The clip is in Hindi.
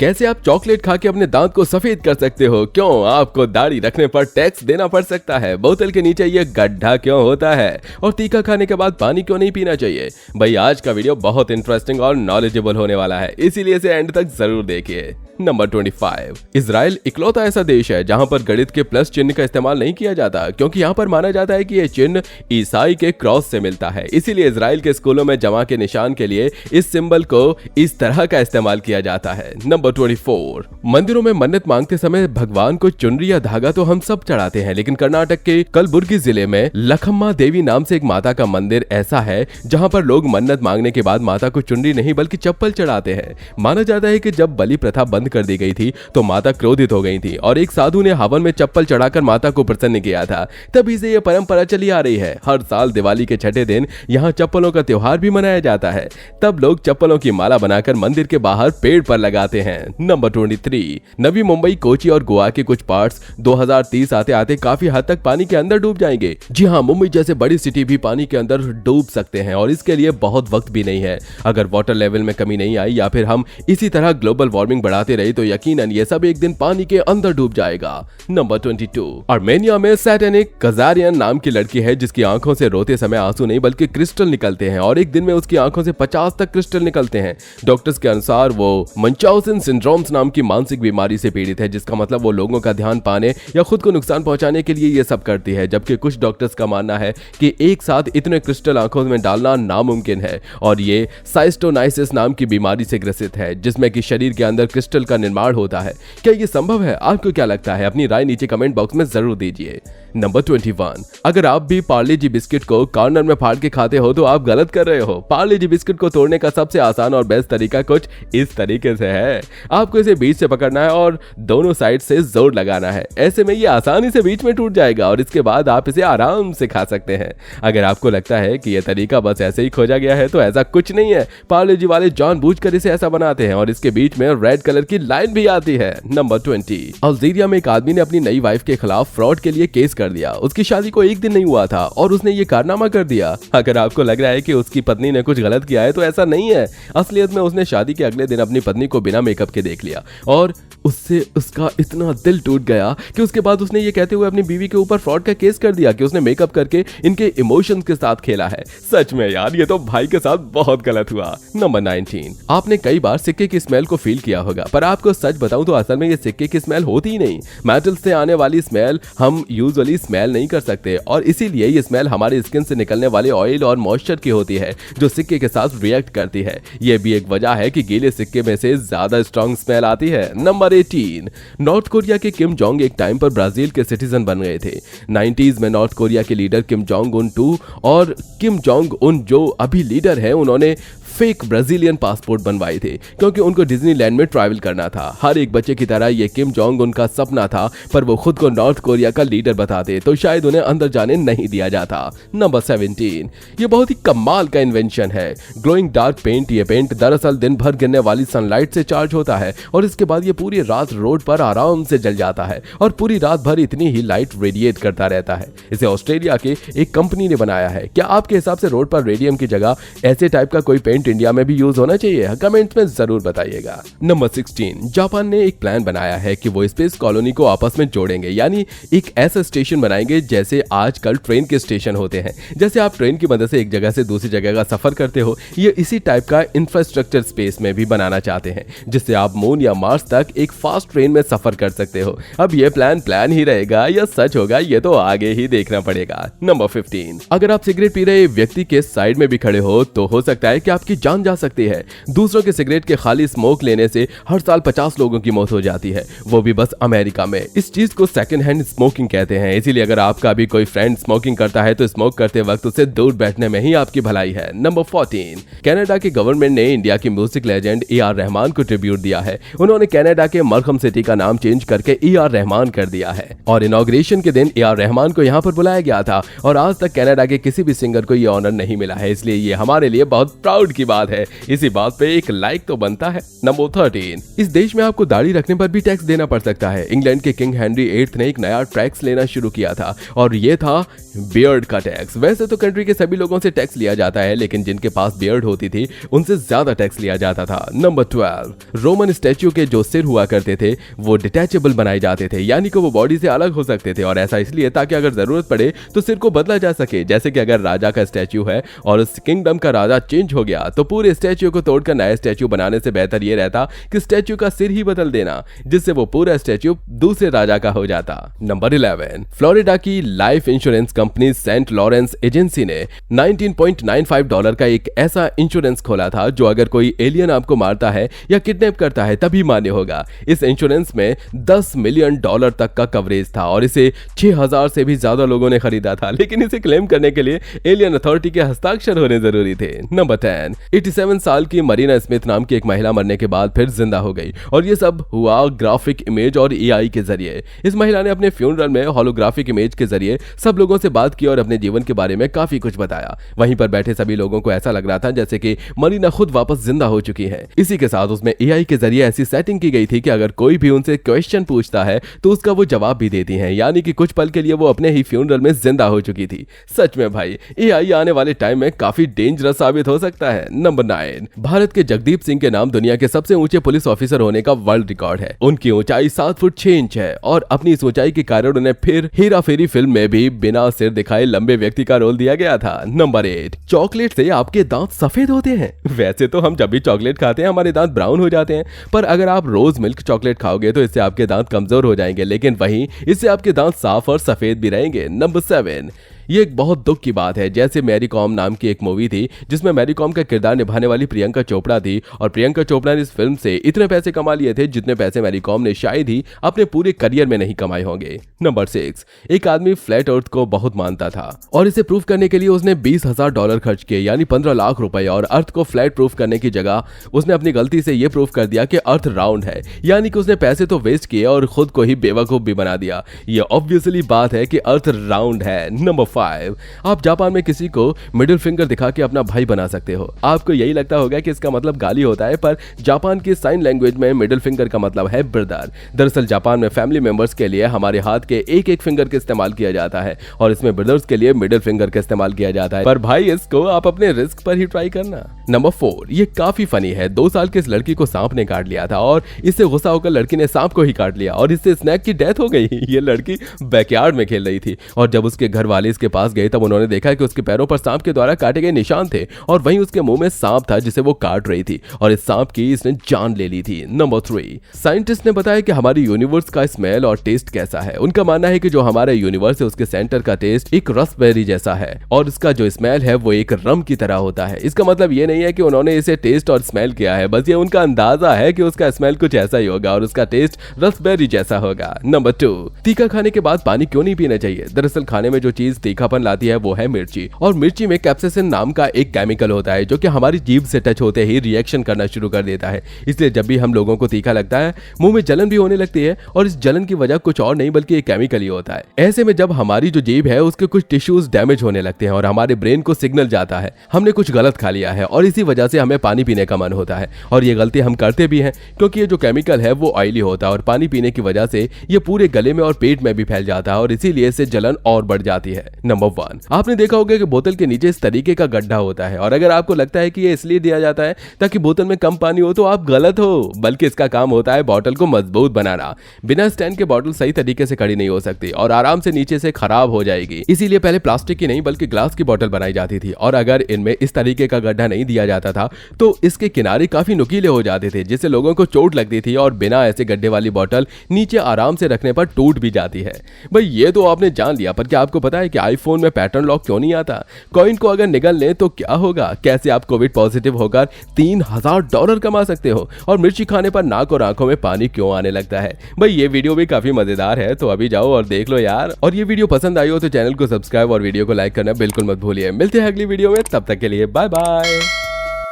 कैसे आप चॉकलेट खा के अपने दांत को सफेद कर सकते हो? क्यों आपको दाढ़ी रखने पर टैक्स देना पड़ सकता है? बोतल के नीचे ये गड्ढा क्यों होता है? और तीखा खाने के बाद पानी क्यों नहीं पीना चाहिए? भाई आज का वीडियो बहुत इंटरेस्टिंग और नॉलेजेबल होने वाला है, इसीलिए इसे एंड तक जरूर देखिए। नंबर 25। इजराइल इकलौता ऐसा देश है जहां पर गणित के प्लस चिन्ह का इस्तेमाल नहीं किया जाता, क्योंकि यहां पर माना जाता है कि यह चिन्ह ईसाई के क्रॉस से मिलता है। इसीलिए इजराइल के स्कूलों में जमा के निशान के लिए इस सिंबल को इस तरह का इस्तेमाल किया जाता है। नंबर 24। मंदिरों में मन्नत मांगते समय भगवान को चुनरी या धागा तो हम सब चढ़ाते हैं, लेकिन कर्नाटक के कलबुर्गी जिले में लखम्मा देवी नाम से एक माता का मंदिर ऐसा है जहां पर लोग मन्नत मांगने के बाद माता को चुनरी नहीं बल्कि चप्पल चढ़ाते हैं। माना जाता है कि जब बलि प्रथा बंद कर दी गई थी तो माता क्रोधित हो गई थी और एक साधु ने हवन में चप्पल चढ़ाकर माता को प्रसन्न किया था। तभी से यह परंपरा चली आ रही है। हर साल दिवाली के छठे दिन यहाँ चप्पलों का त्योहार भी मनाया जाता है। तब लोग चप्पलों की माला बनाकर मंदिर के बाहर पेड़ पर लगाते हैं। नंबर 23। नवी मुंबई, कोची और गोवा के कुछ पार्ट्स 2030 आते आते काफी हद तक पानी के अंदर डूब जाएंगे। जी हाँ, मुंबई जैसे बड़ी सिटी भी पानी के अंदर डूब सकते हैं और इसके लिए बहुत वक्त भी नहीं है। अगर वाटर लेवल में कमी नहीं आई या फिर हम इसी तरह ग्लोबल वार्मिंग बढ़ाते रहे तो यकीनन ये सब एक दिन पानी के अंदर डूब जाएगा। नंबर 22। आर्मेनिया में सैटेनिक कजारियन नाम की लड़की है जिसकी आंखों से रोते समय आंसू नहीं बल्कि क्रिस्टल निकलते हैं और एक दिन में उसकी आंखों से 50 तक क्रिस्टल निकलते हैं। डॉक्टर्स के अनुसार वो मंचाउसन सिंड्रोम्स नाम की मानसिक बीमारी से पीड़ित है, जिसका मतलब वो लोगों का ध्यान पाने या खुद को नुकसान पहुंचाने के लिए ये सब करती है। जबकि कुछ डॉक्टर्स का मानना है कि एक साथ इतने क्रिस्टल आंखों में डालना नामुमकिन है और ये साइस्टोनाइसिस नाम की बीमारी से ग्रसित है, जिसमें कि शरीर के अंदर क्रिस्टल का निर्माण होता है। क्या ये संभव है? आपको क्या लगता है? अपनी राय नीचे कमेंट बॉक्स में जरूर दीजिए। नंबर 21। अगर आप भी पार्ले जी बिस्किट को कॉर्नर में फाड़ के खाते हो तो आप गलत कर रहे हो। पार्ले जी बिस्किट को तोड़ने का सबसे आसान और बेस्ट तरीका कुछ इस तरीके से है। आपको इसे बीच से पकड़ना है और दोनों साइड से जोर लगाना है। ऐसे में ये आसानी से बीच में टूट जाएगा और इसके बाद आप इसे आराम से खा सकते हैं। अगर आपको लगता है कि यह तरीका बस ऐसे ही खोजा गया है तो ऐसा कुछ नहीं है। पार्ले जी वाले जानबूझकर इसे ऐसा बनाते हैं और इसके बीच में रेड कलर की लाइन भी आती है। नंबर 20। अल्जीरिया में एक आदमी ने अपनी नई वाइफ के खिलाफ फ्रॉड के लिए केस कर दिया। उसकी शादी को एक दिन नहीं हुआ था और उसने ये कारनामा कर दिया। अगर आपको लग रहा है कि उसकी पत्नी ने कुछ गलत किया है तो ऐसा नहीं है। असलियत में उसने शादी के अगले दिन अपनी पत्नी को बिना मेकअप के देख लिया और उससे उसका इतना दिल टूट गया कि उसके बाद उसने ये कहते हुए अपनी बीवी के ऊपर फ्रॉड का केस कर दिया कि उसने मेकअप करके इनके इमोशंस के साथ खेला है। सच में यार, ये तो भाई के साथ बहुत गलत हुआ। नंबर 19। आपने कई बार सिक्के की स्मेल को फील किया होगा, पर आपको सच बताऊं तो असल में ये सिक्के की स्मेल होती ही नहीं। मेटल से आने वाली स्मेल हम यूजुअली स्मेल नहीं कर सकते और इसीलिए ये स्मेल हमारे स्किन से निकलने वाले ऑयल और मॉइस्चर की होती है जो सिक्के के साथ रिएक्ट करती है। ये भी एक वजह है कि गीले सिक्के में से ज्यादा स्ट्रॉन्ग स्मेल आती है। नंबर 18। नॉर्थ कोरिया के किम जोंग एक टाइम पर ब्राजील के सिटीजन बन गए थे। 90s में नॉर्थ कोरिया के लीडर किम जोंग उन 2 और किम जोंग उन जो अभी लीडर हैं उन्होंने फेक ब्राजीलियन पासपोर्ट बनवाए थे क्योंकि उनको डिज्नीलैंड में ट्रैवल करना था। हर एक बच्चे की तरह ये किम जोंग उनका सपना था, पर वो खुद को नॉर्थ कोरिया का लीडर बताते तो शायद उन्हें अंदर जाने नहीं दिया जाता। नंबर 17। ये बहुत ही कमाल का इन्वेंशन है, ग्लोइंग डार्क पेंट। ये पेंट दरअसल दिन भर गिरने वाली सनलाइट से चार्ज होता है और इसके बाद ये पूरी रात रोड पर आराम से जल जाता है और पूरी रात भर इतनी ही लाइट रेडिएट करता रहता है। इसे ऑस्ट्रेलिया की एक कंपनी ने बनाया है। क्या आपके हिसाब से रोड पर रेडियम की जगह ऐसे टाइप का कोई पेंट इंडिया में भी यूज होना चाहिए? कमेंट्स में जरूर बताइएगा। नंबर 16। जापान ने एक प्लान बनाया है कि वो स्पेस कॉलोनी को आपस में जोड़ेंगे, यानी एक ऐसा स्टेशन बनाएंगे जैसे आजकल ट्रेन के स्टेशन होते हैं। जैसे आप ट्रेन की मदद से एक जगह से दूसरी जगह का सफर करते हो, ये इसी टाइप का इंफ्रास्ट्रक्चर स्पेस में भी बनाना चाहते हैं जिससे आप मून या मार्स तक एक फास्ट ट्रेन में सफर कर सकते हो। अब ये प्लान ही रहेगा या सच होगा ये तो आगे ही देखना पड़ेगा। नंबर 15। अगर आप सिगरेट पी रहे व्यक्ति के साइड में भी खड़े हो तो हो सकता है कि आपकी जान जा सकती है। दूसरों के सिगरेट के खाली स्मोक लेने से हर साल 50 लोगों की मौत हो जाती है, वो भी बस अमेरिका में। इस चीज को सेकंड हैंड स्मोकिंग कहते हैं। इसीलिए अगर आपका भी कोई फ्रेंड स्मोकिंग करता है तो स्मोक करते वक्त उससे दूर बैठने में ही आपकी भलाई है। नंबर 14। कनाडा की गवर्नमेंट ने इंडिया की म्यूजिक लेजेंड AR रहमान को ट्रिब्यूट दिया है। उन्होंने कनाडा के मरकम सिटी का नाम चेंज करके AR रहमान कर दिया है और इनॉग्रेशन के दिन AR रहमान को यहाँ पर बुलाया गया था और आज तक कनाडा के किसी भी सिंगर को ये ऑनर नहीं मिला है, इसलिए ये हमारे लिए बहुत प्राउड की की बात है, इसी बात पे एक लाइक तो बनता है। नंबर 13, इस देश में आपको दाढ़ी रखने पर भी टैक्स देना पड़ सकता है। इंग्लैंड के किंग हेनरी 8 ने एक नया टैक्स लेना शुरू किया था और ये था बियर्ड का टैक्स। वैसे तो कंट्री के सभी लोगों से टैक्स लिया जाता है, लेकिन जिनके पास बियर्ड होती थी उनसे ज्यादा टैक्स लिया जाता था। नंबर 12, रोमन स्टैच्यू के जो सिर हुआ करते थे वो डिटैचेबल बनाए जाते थे, यानी कि वो बॉडी से अलग हो सकते थे, और ऐसा इसलिए ताकि अगर जरूरत पड़े तो सिर को बदला जा सके। जैसे कि अगर राजा का स्टैच्यू है और उस किंगडम का राजा चेंज हो गया तो पूरे स्टैच्यू को तोड़कर नया स्टैच्यू बनाने से बेहतर ये रहता कि स्टैच्यू का सिर ही बदल देना, जिससे वो पूरा स्टैच्यू दूसरे राजा का हो जाता। नंबर 11, फ्लोरिडा की life insurance company Saint Lawrence agency ने $19.95 का एक ऐसा इंश्योरेंस खोला था जो अगर कोई एलियन आपको मारता है या किडनैप करता है तभी मान्य होगा। इस इंश्योरेंस में $10 मिलियन तक का कवरेज था और इसे 6000 से भी ज्यादा लोगों ने खरीदा था, लेकिन इसे क्लेम करने के लिए एलियन अथॉरिटी के हस्ताक्षर होने जरूरी थे। नंबर 10, 87 साल की मरीना स्मिथ नाम की एक महिला मरने के बाद फिर जिंदा हो गई और ये सब हुआ ग्राफिक इमेज और एआई के जरिए। इस महिला ने अपने फ्यूनरल में होलोग्राफिक इमेज के जरिए सब लोगों से बात की और अपने जीवन के बारे में काफी कुछ बताया। वहीं पर बैठे सभी लोगों को ऐसा लग रहा था जैसे कि मरीना खुद वापस जिंदा हो चुकी है। इसी के साथ उसमें एआई के जरिए ऐसी सेटिंग की गई थी कि अगर कोई भी उनसे क्वेश्चन पूछता है तो उसका वो जवाब भी देती हैं, यानी कि कुछ पल के लिए वो अपने ही फ्यूनरल में जिंदा हो चुकी थी। सच में भाई एआई आने वाले टाइम में काफी डेंजरस साबित हो सकता है। नंबर 9, भारत के जगदीप सिंह के नाम दुनिया के सबसे ऊंचे पुलिस ऑफिसर होने का वर्ल्ड रिकॉर्ड है। उनकी ऊंचाई 7 फुट 6 इंच है और अपनी इस ऊंचाई के कारण उन्हें फिर हेरा फेरी फिल्म में भी बिना सिर दिखाए लंबे व्यक्ति का रोल दिया गया था। नंबर 8, चॉकलेट से आपके दांत सफेद होते हैं। वैसे तो हम जब भी चॉकलेट खाते हैं हमारे दांत ब्राउन हो जाते हैं, पर अगर आप रोज मिल्क चॉकलेट खाओगे तो इससे आपके दांत कमजोर हो जाएंगे, लेकिन वहीं इससे आपके दांत साफ और सफेद भी रहेंगे। नंबर 7, ये एक बहुत दुख की बात है। जैसे मैरी कॉम नाम की एक मूवी थी जिसमें मैरी कॉम का किरदार निभाने वाली प्रियंका चोपड़ा थी और प्रियंका चोपड़ा ने इस फिल्म से इतने पैसे कमा लिए थे जितने पैसे मैरी कॉम ने शायद ही अपने पूरे करियर में नहीं कमाए होंगे। नंबर 6, एक आदमी फ्लैट अर्थ को बहुत मानता था और इसे प्रूफ करने के लिए उसने $20,000 खर्च किए, यानी 15 लाख रुपए, और अर्थ को फ्लैट प्रूफ करने की जगह उसने अपनी गलती से यह प्रूफ कर दिया कि अर्थ राउंड है, यानी कि उसने पैसे तो वेस्ट किए और खुद को ही बेवकूफ भी बना दिया। यह ऑब्वियसली बात है कि अर्थ राउंड है। नंबर 5, आप जापान में किसी को मिडिल फिंगर दिखा के अपना भाई बना सकते हो। आपको यही लगता होगा कि इसका मतलब गाली होता है, पर जापान की साइन लैंग्वेज में मिडिल फिंगर का मतलब है ब्रदर। दरअसल जापान में फैमिली मेंबर्स के लिए हमारे हाथ के एक एक फिंगर का इस्तेमाल किया जाता है और इसमें ब्रदर्स के लिए मिडिल फिंगर का इस्तेमाल किया जाता है, पर भाई इसको आप अपने रिस्क पर ही ट्राई करना। नंबर 4, ये काफी फनी है। 2 साल की इस लड़की को सांप ने काट लिया था और इससे गुस्सा होकर लड़की ने सांप को ही काट लिया और इससे स्नैक की डेथ हो गई। ये लड़की बैकयार्ड में खेल रही थी और जब उसके घर वाले इसके पास गए तब उन्होंने देखा कि उसके पैरों पर सांप के द्वारा काटे गए निशान थे और वहीं उसके मुंह में सांप था जिसे वो काट रही थी और इस सांप की इसने जान ले ली थी। नंबर 3, साइंटिस्ट ने बताया कि हमारी यूनिवर्स का स्मेल और टेस्ट कैसा है। उनका मानना है कि जो हमारा यूनिवर्स है उसके सेंटर का टेस्ट एक रसबेरी जैसा है और इसका जो स्मेल है वो एक रम की तरह होता है। इसका मतलब ये नहीं है कि उन्होंने इसे टेस्ट और स्मेल किया है, बस ये उनका अंदाजा है कि उसका स्मेल कुछ ऐसा ही होगा और उसका टेस्ट रसबेरी जैसा होगा। नंबर 2, तीखा खाने के बाद पानी क्यों नहीं पीना चाहिए? दरअसल खाने में जो चीज तीखापन लाती है वो है मिर्ची, और मिर्ची में कैप्साइसिन नाम का एक केमिकल होता है जो कि हमारी जीभ से टच होते ही रिएक्शन करना शुरू कर देता है। इसलिए जब भी हम लोगों को तीखा लगता है मुंह में जलन भी होने लगती है और इस जलन की वजह कुछ और नहीं बल्कि एक केमिकल ही होता है। ऐसे में जब हमारी जो जीभ है उसके कुछ टिश्यूज डैमेज होने लगते हैं और हमारे ब्रेन को सिग्नल जाता है हमने कुछ गलत खा लिया है और इसी वजह से हमें पानी पीने का मन होता है और ये गलती हम करते भी हैं क्योंकि ये जो केमिकल है वो ऑयली होता है और पानी पीने की वजह से ये पूरे गले में और पेट में भी फैल जाता है और इसीलिए इससे जलन और बढ़ जाती है। नंबर 1, आपने देखा होगा कि बोतल के नीचे इस तरीके का गड्ढा होता है और अगर आपको लगता है कि ये इसलिए दिया जाता है ताकि बोतल में कम पानी हो तो आप गलत हो, बल्कि इसका काम होता है बोतल को मजबूत बनाना। बिना स्टैंड के बोतल सही तरीके से खड़ी नहीं हो सकती और आराम से नीचे से खराब हो जाएगी। इसीलिए पहले प्लास्टिक की नहीं बल्कि ग्लास की बोतल बनाई जाती थी और अगर इनमें इस तरीके का गड्ढा नहीं दिया जाता था तो इसके किनारे काफी नुकीले हो जाते थे जिससे लोगों को चोट लगती थी और बिना ऐसे गड्ढे वाली बोतल नीचे आराम से रखने पर टूट भी जाती है। भाई ये तो आपने जान लिया, पर क्या आपको पता है कि आईफोन में पैटर्न लॉक क्यों नहीं आता? कॉइन को अगर निगल लें तो क्या होगा? कैसे आप कोविड पॉजिटिव होकर $3000 कमा सकते हो? और मिर्ची खाने पर नाक और आंखों में पानी क्यों आने लगता है? भाई ये वीडियो भी काफी मजेदार है तो अभी जाओ और देख लो यार। और ये वीडियो पसंद आई हो तो चैनल को सब्सक्राइब और वीडियो को लाइक करना बिल्कुल मत भूलिए। मिलते हैं अगली वीडियो में, तब तक के लिए बाय बाय।